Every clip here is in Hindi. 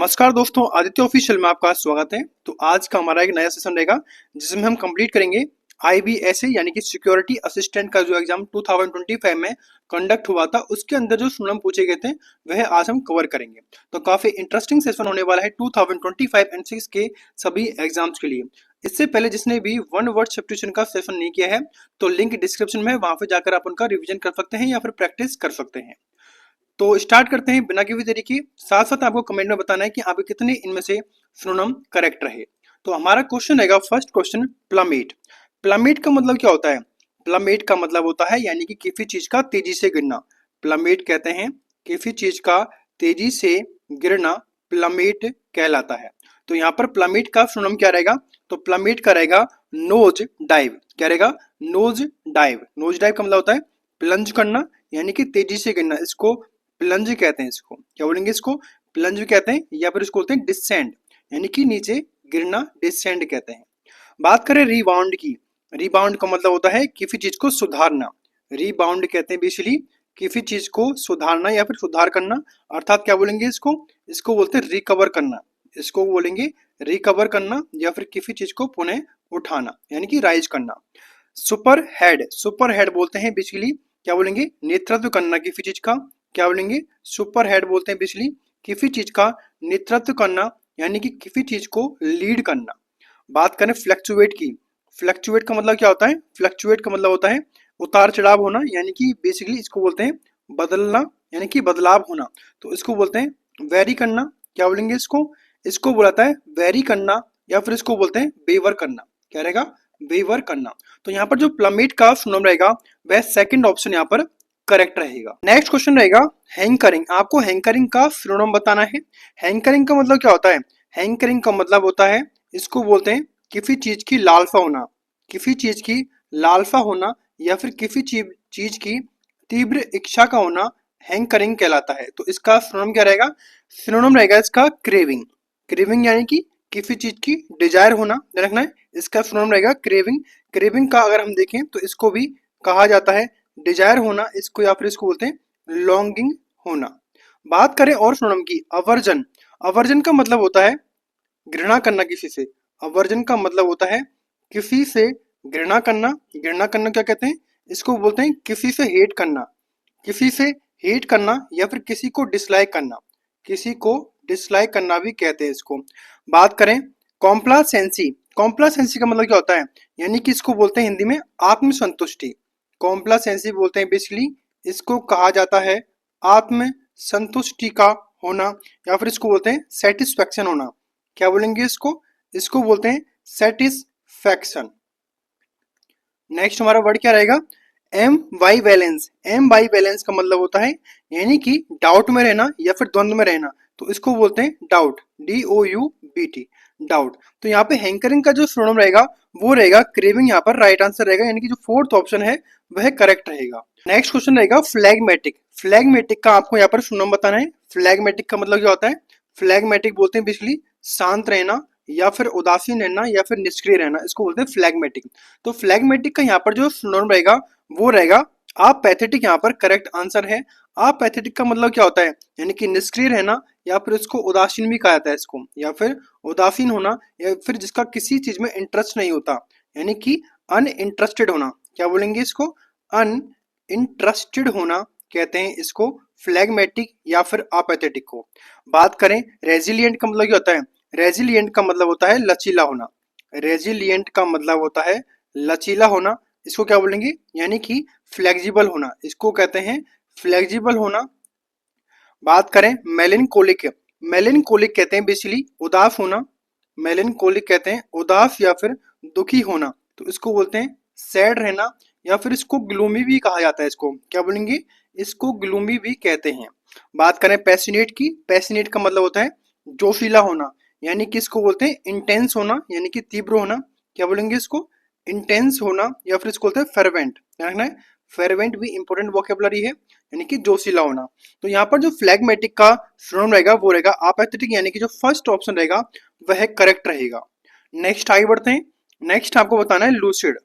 नमस्कार दोस्तों, आदित्य ऑफिशियल में आपका स्वागत है। तो आज का हमारा एक नया सेशन रहेगा जिसमें हम कंप्लीट करेंगे IBSA यानी कि सिक्योरिटी असिस्टेंट का जो एग्जाम 2025 में कंडक्ट हुआ था, उसके अंदर जो प्रश्न पूछे गए थे वह आज हम कवर करेंगे। तो काफी इंटरेस्टिंग सेशन होने वाला है 2025 एंड 6 के सभी एग्जाम्स के लिए। इससे पहले जिसने भी वन वर्ड सब्स्टिट्यूशन का सेशन नहीं किया है तो लिंक डिस्क्रिप्शन में, वहां पे जाकर आप उनका रिविजन कर सकते हैं या फिर प्रैक्टिस कर सकते हैं। तो स्टार्ट करते हैं बिना किसी देरी के। साथ साथ आपको कमेंट में बताना है कि आपके कितने इनमें से सिनोनिम करेक्ट रहे। तो हमारा क्वेश्चन रहेगा, फर्स्ट क्वेश्चन, प्लमेट। प्लमेट का मतलब क्या होता है? प्लमेट का मतलब होता है यानी कि किसी चीज का तेजी से गिरना। प्लमेट कहते हैं किसी चीज का तेजी से गिरना प्लमेट कहलाता है। तो यहाँ पर प्लमेट का सिनोनिम क्या रहेगा? तो प्लमेट का रहेगा नोज डाइव। क्या रहेगा? Nose dive. नोज डाइव का मतलब होता है प्लंज करना यानी कि तेजी से गिरना। इसको प्लंज कहते हैं। इसको क्या बोलेंगे? इसको प्लंज कहते हैं या फिर इसको बोलते हैं डिसेंड यानी कि नीचे गिरना, डिसेंड कहते हैं। बात करें रिबाउंड की। रिबाउंड का मतलब होता है किसी चीज को सुधारना। रिबाउंड कहते हैं बेसिकली किसी चीज को सुधारना या फिर सुधार करना। अर्थात क्या बोलेंगे इसको? इसको बोलते हैं रिकवर करना। इसको बोलेंगे रिकवर करना या फिर किसी चीज को पुनः उठाना यानी कि राइज करना। सुपर हेड, सुपर हेड बोलते हैं बेसिकली क्या बोलेंगे? नेतृत्व करना किसी चीज का। क्या बोलेंगे? सुपर हेड बोलते हैं बेसिकली किसी चीज का नेतृत्व करना यानी कि किसी चीज को लीड करना। बात करें फ्लक्चुएट की। फ्लक्चुएट का मतलब क्या होता है? फ्लक्चुएट का मतलब होता है उतार चढ़ाव होना यानी कि बेसिकली इसको बोलते हैं बदलना यानी कि बदलाव होना। तो इसको बोलते हैं वेरी करना। क्या बोलेंगे इसको? इसको बोलाता है वेरी करना या फिर इसको बोलते हैं बेवर करना। क्या रहेगा? बेवर करना। तो यहाँ पर जो प्लमेट का सिनोनिम रहेगा वह सेकंड ऑप्शन यहाँ पर करेक्ट रहेगा। नेक्स्ट क्वेश्चन रहेगा हैंकरिंग। आपको हैंकरिंग का सिनोनिम बताना है। हैंकरिंग का मतलब क्या होता है? हैंकरिंग का मतलब होता है, इसको बोलते हैं किसी चीज की लालसा होना। किसी चीज की लालसा होना या फिर किसी चीज की तीव्र इच्छा का होना हैंकरिंग कहलाता है। तो इसका सिनोनिम क्या रहेगा? सिनोनिम रहेगा इसका क्रेविंग। क्रेविंग यानी कि किसी चीज की डिजायर होना, ध्यान रखना है। इसका सिनोनिम रहेगा क्रेविंग। क्रेविंग का अगर हम देखें तो इसको भी कहा जाता है डिजायर होना, इसको या फिर इसको बोलते हैं लॉन्गिंग होना। बात करें और सिनोनिम की, अवर्जन। अवर्जन का मतलब होता है घृणा करना किसी से। अवर्जन का मतलब होता है किसी से घृणा करना। घृणा करना क्या कहते हैं? इसको बोलते हैं किसी से हेट करना। किसी से हेट करना या फिर किसी को डिसलाइक करना। किसी को डिसलाइक करना भी कहते हैं इसको। बात करें कॉम्प्लासेंसी। कॉम्प्लासेंसी का मतलब क्या होता है? यानी कि इसको बोलते हैं हिंदी में आत्मसंतुष्टि। कॉम्प्लासेंसी बोलते हैं बेसिकली इसको कहा जाता है आत्म संतुष्टि का होना या फिर इसको बोलते हैं सेटिस्फेक्शन होना। क्या बोलेंगे इसको? इसको बोलते हैं सेटिस्फेक्शन। नेक्स्ट हमारा वर्ड क्या रहेगा? M Y balance. M Y balance का मतलब होता है यानी कि डाउट में रहना या फिर द्वंद्व में रहना। तो इसको बोलते हैं डाउट, DOUBT, डाउट। तो यहाँ पे हैंकरिंग का जो सिनोनिम रहेगा वो रहेगा क्रेविंग। यहाँ पर राइट आंसर रहेगा यानी कि जो फोर्थ ऑप्शन है वह करेक्ट रहेगा। नेक्स्ट क्वेश्चन रहेगा फ्लैगमेटिक। फ्लैगमेटिक का आपको यहाँ पर सिनोनिम बताना है। फ्लैगमेटिक का मतलब क्या होता है? फ्लैगमेटिक बोलते हैं बेसिकली शांत रहना या फिर उदासीन रहना या फिर निष्क्रिय रहना, इसको बोलते हैं फ्लैगमेटिक। तो फ्लैगमेटिक का यहाँ पर जो सिनोनिम रहेगा वो रहेगा अपैथेटिक। यहाँ पर करेक्ट आंसर है। अपैथेटिक का मतलब क्या होता है? यानी कि निष्क्रिय रहना या फिर इसको उदासीन भी कहा जाता है इसको, या फिर उदासीन होना या फिर जिसका किसी चीज में इंटरेस्ट नहीं होता यानी कि अनइंटरेस्टेड होना। क्या बोलेंगे इसको? अनइंटरेस्टेड होना कहते हैं इसको फ्लैगमेटिक या फिर अपैथेटिक को। बात करें रेजिलिएंट का मतलब क्या होता है? रेजिलिएंट का मतलब होता है लचीला होना। रेजिलिएंट का मतलब होता है लचीला होना। इसको क्या बोलेंगे? यानी कि फ्लेक्सिबल होना, इसको कहते हैं फ्लेक्सिबल होना। बात करें मेलेनकोलिक। मेलेनकोलिक कहते हैं बेसिकली उदास होना। मेलेनकोलिक कहते हैं उदास या फिर दुखी होना। तो इसको बोलते हैं सैड रहना या फिर इसको ग्लूमी भी कहा जाता है। इसको क्या बोलेंगे? इसको ग्लूमी भी कहते हैं। बात करें पैशनेट की। पैशनेट का मतलब होता है जोशीला होना यानी कि इसको बोलते हैं इंटेंस होना यानी कि तीव्र होना। क्या बोलेंगे इसको? इंटेंस होना या फिर इसको बोलते हैं फेर्वेंट। रखना है, फेर्वेंट भी इंपॉर्टेंट वोकेबुलरी है यानी कि जोशीला होना। तो यहाँ पर जो फ्लैगमेटिक का सिनोनिम रहेगा वो रहेगा अपैथेटिक यानी कि जो फर्स्ट ऑप्शन रहेगा वह करेक्ट रहेगा। नेक्स्ट आगे बढ़ते हैं। नेक्स्ट आपको बताना है लूसिड।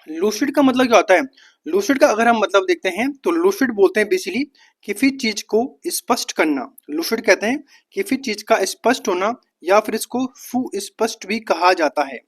लूसिड का मतलब क्या होता है? लूसिड का अगर हम मतलब देखते हैं तो लूसिड बोलते हैं बेसिकली किसी चीज को स्पष्ट करना। लूसिड कहते हैं किसी चीज का स्पष्ट होना, या फिर इसको सुस्पष्ट भी कहा जाता है।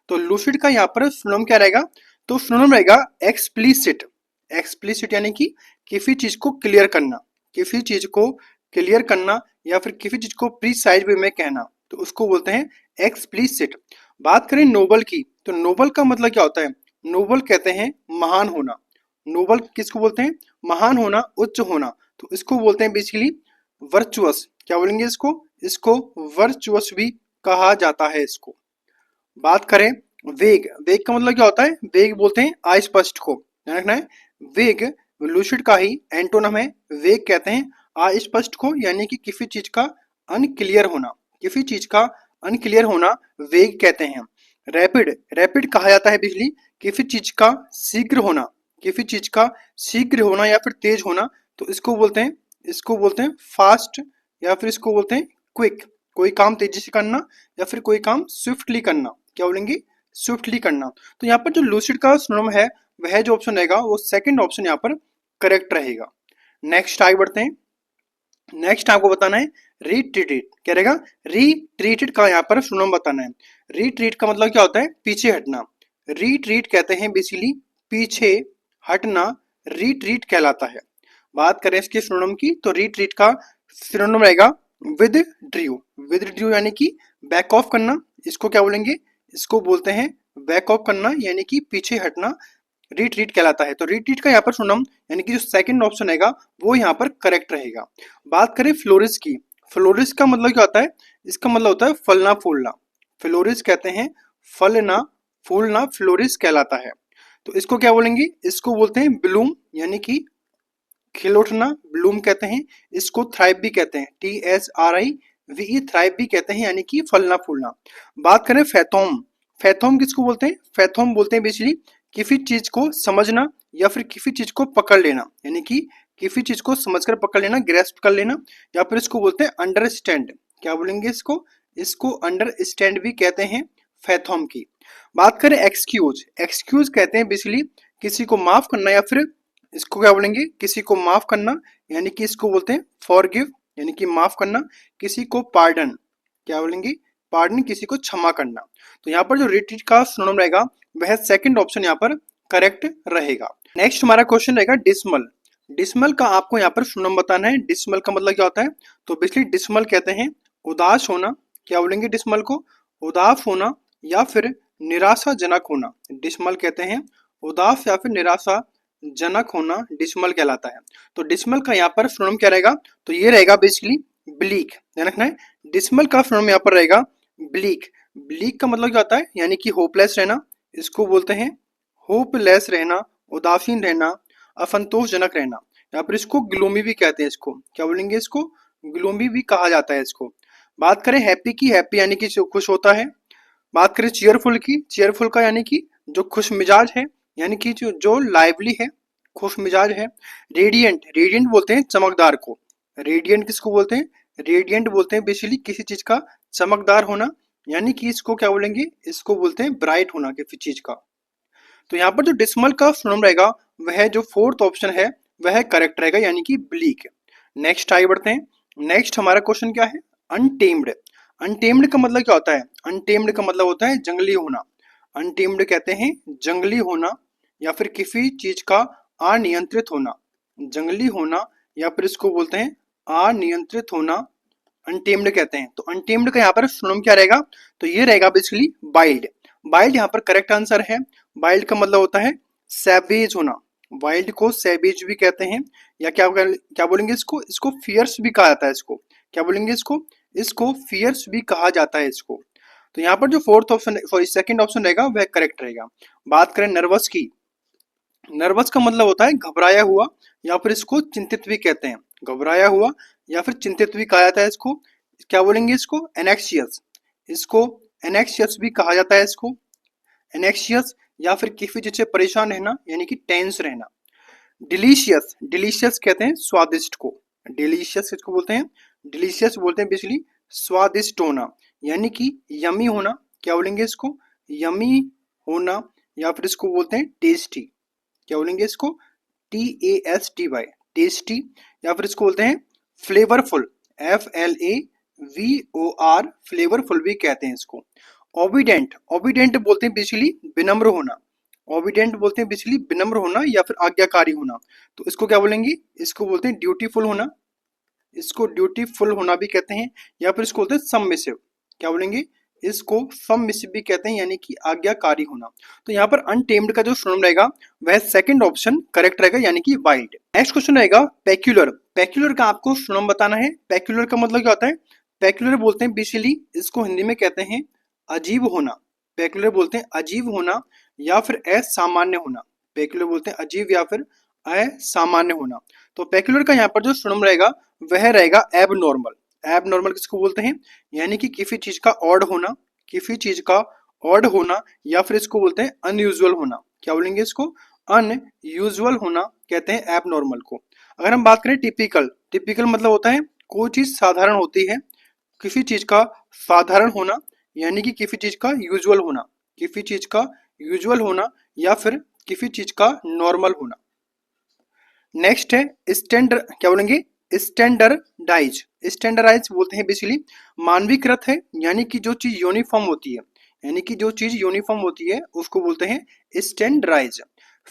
तो लूसिड का यहाँ पर सिनोनिम क्या रहेगा? तो सिनोनिम रहेगा एक्सप्लिसिट। एक्सप्लिसिट यानी कि किसी चीज को क्लियर करना, किसी चीज को क्लियर करना, या फिर किसी चीज को प्रीसाइज वे में कहना, तो उसको बोलते हैं एक्सप्लिसिट। बात करें नोबल की, तो नोबल का मतलब क्या होता है? नोबल कहते हैं महान होना। नोबल किसको बोलते हैं? महान होना, उच्च होना। तो इसको बोलते हैं बेसिकली वर्चुअस। क्या बोलेंगे इसको? इसको वर्चुअस भी कहा जाता है इसको। बात करें वेग, वेग का मतलब क्या होता है? वेग बोलते हैं अस्पष्ट को, ध्यान रखना है। वेग लूसिड का ही एंटोनम है। वेग कहते हैं अस्पष्ट को, यानी कि किसी चीज का अनक्लियर होना, किसी चीज का अनक्लियर होना वेग कहते हैं। रैपिड, रैपिड कहा जाता है बिजली किसी चीज का शीघ्र होना, किसी चीज का शीघ्र होना या फिर तेज होना, तो इसको बोलते हैं फास्ट, या फिर इसको बोलते हैं क्विक। कोई काम तेजी से करना या फिर कोई काम स्विफ्टली करना, क्या बोलेंगे? स्विफ्टली करना। तो यहाँ पर जो लूसिड का सिनोनिम है, वह जो ऑप्शन रहेगा वो सेकंड ऑप्शन यहाँ पर करेक्ट रहेगा। नेक्स्ट आगे बढ़ते हैं। नेक्स्ट आपको बताना है रिट्रीटेड। क्या रहेगा? रिट्रीटेड का यहाँ पर सिनोनिम बताना है। रिट्रीट का मतलब क्या होता है? पीछे हटना। रिट्रीट कहते हैं बेसिकली पीछे हटना, रिट्रीट कहलाता है। बात करें इसके सिनोनिम की, तो रिट्रीट का सिनोनिम रहेगा विदड्रू। विदड्रू यानी कि बैक ऑफ करना, इसको क्या बोलेंगे? इसको बोलते हैं बैक ऑफ करना, यानी कि पीछे हटना, रिट्रीट कहलाता है। तो रिट्रीट का यहाँ पर सुनम यानी कि जो सेकंड ऑप्शन रहेगा वो यहाँ पर करेक्ट रहेगा। बात करें फ्लोरिस की, फ्लोरिस का मतलब क्या होता है? इसका मतलब होता है फलना फूलना। फ्लोरिस कहते हैं फलना फूलना, फ्लोरिस कहलाता है। तो इसको क्या बोलेंगे? इसको बोलते हैं ब्लूम, यानी कि खिल उठना, ब्लूम कहते हैं। इसको थ्राइव भी कहते हैं, THRIVE, थ्राइव भी कहते हैं, यानी कि फलना फूलना। बात करें फैथोम, फैथोम किसको बोलते हैं? फैथोम बोलते हैं बेसिकली किसी चीज को समझना या फिर किसी चीज को पकड़ लेना, यानी कि किसी चीज को समझकर पकड़ लेना, ग्रेस्प कर लेना, या फिर इसको बोलते हैं अंडरस्टैंड। क्या बोलेंगे इसको? इसको अंडरस्टैंड भी कहते हैं फैथोम की। बात करें एक्सक्यूज, एक्सक्यूज कहते हैं बेसिकली किसी को माफ करना, या फिर इसको क्या बोलेंगे? किसी को माफ करना, यानी कि इसको बोलते हैं फॉरगिव, यानी कि माफ करना। किसी को पार्डन, क्या बोलेंगे? पार्डन, किसी को क्षमा करना। तो यहाँ पर जो रिट्रीट का सिनोनिम रहेगा वह सेकंड ऑप्शन यहाँ पर करेक्ट रहेगा। नेक्स्ट हमारा क्वेश्चन रहेगा डिसमल। डिसमल का आपको यहाँ पर सिनोनिम बताना है। डिसमल का मतलब क्या होता है? तो बेसिकली डिसमल कहते हैं उदास होना। क्या बोलेंगे डिसमल को? उदास होना या फिर निराशाजनक होना। डिसमल कहते हैं उदास या फिर निराशा जनक होना, डिसमल कहलाता है। तो डिसमल का यहाँ पर सिनोनिम क्या रहेगा? तो ये रहेगा बेसिकली ब्लीक, ध्यान रखना है। डिसमल का सिनोनिम यहाँ पर रहेगा ब्लीक। ब्लीक का मतलब क्या होता है? यानी कि होपलेस रहना, इसको बोलते हैं होपलेस रहना, उदासीन रहना, असंतोषजनक रहना, या फिर इसको ग्लूमी भी कहते हैं। इसको क्या बोलेंगे? इसको ग्लूमी भी कहा जाता है इसको। बात करें हैप्पी की, हैप्पी यानी कि जो खुश होता है। बात करें चीयरफुल की, चीयरफुल का यानी कि जो खुश मिजाज है, यानी कि जो लाइवली है, खुश मिजाज है। रेडियंट, रेडियंट बोलते हैं चमकदार को। रेडियंट किसको बोलते हैं? रेडियंट बोलते हैं बेसिकली किसी चीज का चमकदार होना, यानी कि इसको क्या बोलेंगे? इसको बोलते हैं ब्राइट होना किसी चीज का। तो यहाँ पर जो डिसमल का सिनोनिम रहेगा वह जो फोर्थ ऑप्शन है वह करेक्ट रहेगा, यानी कि ब्लीक। नेक्स्ट आगे बढ़ते हैं। नेक्स्ट हमारा क्वेश्चन क्या है? अनटेम्ड। अनटेम्ड का मतलब क्या होता है? अनटेम्ड का मतलब होता है जंगली होना। अनटेम्ड कहते हैं जंगली होना, या फिर किसी चीज का अनियंत्रित होना, जंगली होना, या फिर इसको बोलते हैं अनियंत्रित होना, अनटेम्ड कहते हैं। तो अनटेम्ड का यहाँ पर सिनोनिम क्या रहेगा? तो ये रहेगा बेसिकली वाइल्ड। वाइल्ड यहाँ पर करेक्ट आंसर है। वाइल्ड का मतलब होता है सैवेज होना। वाइल्ड को सैवेज भी कहते हैं, या क्या बोलेंगे इसको? इसको फियर्स भी कहा जाता है। इसको क्या बोलेंगे? इसको फियर्स भी कहा जाता है इसको। तो यहाँ पर जो fourth option, sorry second option रहेगा वह करेक्ट रहेगा। बात करें नर्वस की, नर्वस का मतलब होता है घबराया हुआ, या फिर इसको चिंतित भी कहते हैं। घबराया हुआ या फिर चिंतित भी कहा जाता है इसको। क्या बोलेंगे इसको? एनेक्सियस। इसको एनेक्सियस भी कहा जाता है इसको। एनेक्सियस या फिर किसी चीज से परेशान रहना, यानी कि टेंस रहना। डिलीशियस, डिलीशियस कहते हैं स्वादिष्ट को। डिलीशियस किसको बोलते हैं? डिलीशियस बोलते हैं बेसिकली स्वादिष्ट होना, यानी कि यमी होना। क्या बोलेंगे इसको? यमी होना, या फिर इसको बोलते हैं टेस्टी। क्या बोलेंगे इसको? TASTY, tasty. या फिर इसको बोलते हैं फ्लेवरफुल, FLAVOR, फ्लेवरफुल भी कहते हैं इसको। ओबिडेंट, ओबिडेंट बोलते हैं बेसिकली विनम्र होना, ओबिडेंट बोलते हैं बेसिकली विनम्र होना या फिर आज्ञाकारी होना। तो इसको क्या बोलेंगे? इसको बोलते हैं ड्यूटीफुल होना, इसको ड्यूटीफुल होना भी कहते हैं। या फिर इसको बोलते हैं सबमिसिव, क्या बोलेंगे? इसको सबमिसिव भी कहते हैं, यानी कि आज्ञाकारी होना। तो यहाँ पर अनटेम्ड का जो सिनोनिम रहेगा वह सेकंड ऑप्शन करेक्ट रहेगा, यानी कि वाइल्ड। नेक्स्ट क्वेश्चन रहेगा पेक्यूलर। पेक्यूलर का आपको सिनोनिम बताना है। पेक्यूलर का मतलब क्या होता है? पेक्यूलर बोलते हैं बेसिकली, इसको हिंदी में कहते हैं अजीब होना। पेक्यूलर बोलते हैं अजीब होना या फिर असामान्य होना। पेक्यूलर बोलते हैं अजीब या फिर असामान्य होना। तो पेक्यूलर का यहाँ पर जो सिनोनिम रहेगा वह रहेगा एबनॉर्मल। एबनॉर्मल किसको बोलते हैं? यानी कि किसी चीज का ऑड होना, किसी चीज का ऑड होना, या फिर इसको बोलते हैं अनयूजुअल होना। क्या बोलेंगे इसको? अनयूजुअल होना कहते हैं एबनॉर्मल को। अगर हम बात करें टिपिकल, टिपिकल मतलब होता है कोई चीज साधारण होती है, किसी चीज का साधारण होना, यानी कि किसी चीज का यूजुअल होना, किसी चीज का यूजुअल होना या फिर किसी चीज का नॉर्मल होना। नेक्स्ट है स्टैंडर्ड, क्या बोलेंगे? स्टैंडर्डाइज। स्टैंडर्डाइज बोलते हैं बेसिकली मानवीकृत है, यानी कि जो चीज यूनिफॉर्म होती है, यानी कि जो चीज यूनिफॉर्म होती है उसको बोलते हैं स्टैंडर्डाइज।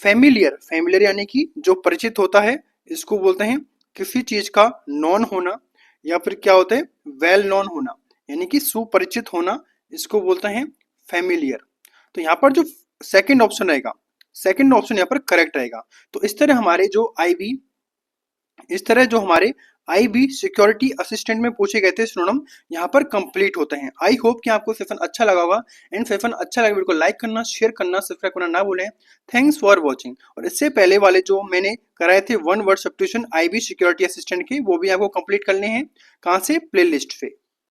फेमिलियर, फेमिलियर यानी कि जो परिचित होता है, इसको बोलते हैं किसी चीज का नॉन होना या फिर क्या होता है वेल नॉन होना, यानी कि सुपरिचित होना, इसको बोलते हैं फेमिलियर। तो यहाँ पर जो सेकंड ऑप्शन रहेगा, सेकंड ऑप्शन यहाँ पर करेक्ट रहेगा। तो इस तरह हमारे जो आईबी, इस तरह जो हमारे आईबी सिक्योरिटी असिस्टेंट में पूछे गए थे सिनोनिम यहाँ पर कंप्लीट होते हैं। आई होप कि आपको सेशन अच्छा लगा होगा। एंड सेशन अच्छा लगा वीडियो को लाइक करना, शेयर करना, सब्सक्राइब करना ना भूलें। Thanks for watching. और इससे पहले वाले जो मैंने कराए थे one word substitution IB security assistant के, वो भी आपको कंप्लीट करने हैं। कहाँ से? प्ले लिस्ट से।